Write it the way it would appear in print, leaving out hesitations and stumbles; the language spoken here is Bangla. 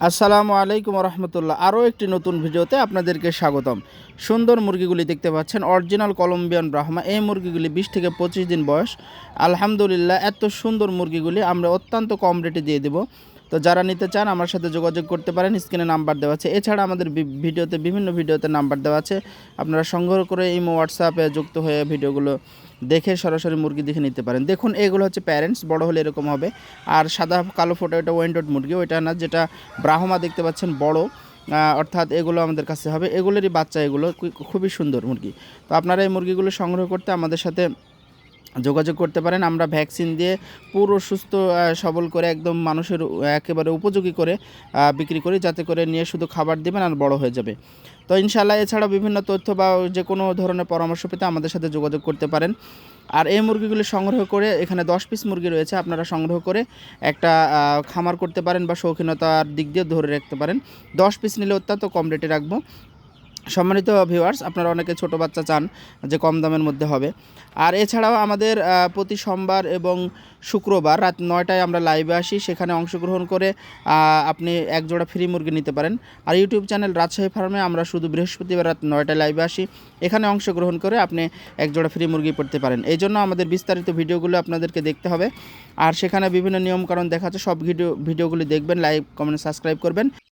আসসালামু আলাইকুম রহমতুল্লাহ। আরও একটি নতুন ভিডিওতে আপনাদেরকে স্বাগতম। সুন্দর মুরগিগুলি দেখতে পাচ্ছেন, অরিজিনাল কলম্বিয়ান ব্রাহ্মা। এই মুরগিগুলি 20 থেকে 25 দিন বয়স। আলহামদুলিল্লাহ, এত সুন্দর মুরগিগুলি আমরা অত্যন্ত কম রেটে দিয়ে দেব। তো যারা নিতে চান আমার সাথে যোগাযোগ করতে পারেন, স্ক্রিনে নাম্বার দেওয়া আছে। এছাড়া আমাদের বিভিন্ন ভিডিওতে নাম্বার দেওয়া আছে, আপনারা সংগ্রহ করে ইমো হোয়াটসঅ্যাপে যুক্ত হয়ে ভিডিওগুলো দেখে সরাসরি মুরগি দেখে নিতে পারেন। দেখুন, এগুলো হচ্ছে প্যারেন্টস, বড় হলে এরকম হবে। আর সাদা কালো ফোটা ওটা ওয়েন্ডোড মুরগি, ওইটা না, যেটা ব্রাহ্মা দেখতে পাচ্ছেন বড়, অর্থাৎ এগুলো আমাদের কাছে হবে। এগুলোরই বাচ্চা, এগুলো খুবই সুন্দর মুরগি। তো আপনারা এই মুরগিগুলো সংগ্রহ করতে আমাদের সাথে যোগাযোগ করতে পারেন। আমরা ভ্যাকসিন দিয়ে পুরো সুস্থ সবল করে একদম মানুষের একেবারে উপযোগী করে বিক্রি করি, যাতে করে নিয়ে শুধু খাবার দেবেন আর বড় হয়ে যাবে। তো ইনশাআল্লাহ, এছাড়া বিভিন্ন তথ্য বা যে কোনো ধরনের পরামর্শ পেতে আমাদের সাথে যোগাযোগ করতে পারেন। আর এই মুরগিগুলি সংগ্রহ করে, এখানে 10 পিস মুরগি রয়েছে, আপনারা সংগ্রহ করে একটা খামার করতে পারেন বা শৌখিনতার দিক দিয়ে ধরে রাখতে পারেন। 10 পিস নিলে অত্যন্ত কম রেটে রাখবো। সম্মানিত ভিউয়ার্স, আপনারা অনেকে ছোট বাচ্চা চান যে কম দামের মধ্যে হবে। আর এছাড়াও আমাদের প্রতি সোমবার এবং শুক্রবার রাত 9টায় আমরা লাইভে আসি, সেখানে অংশগ্রহণ করে আপনি এক জোড়া ফ্রি মুরগি নিতে পারেন। আর ইউটিউব চ্যানেল রাজশাহী ফার্মে আমরা শুধু বৃহস্পতিবার রাত 9টায় লাইভে আসি, এখানে অংশগ্রহণ করে আপনি এক জোড়া ফ্রি মুরগি পড়তে পারেন। এই জন্য আমাদের বিস্তারিত ভিডিওগুলো আপনাদেরকে দেখতে হবে। আর সেখানে বিভিন্ন নিয়মকানুন দেখা যাচ্ছে, সব ভিডিওগুলি দেখবেন, লাইক কমেন্ট সাবস্ক্রাইব করবেন।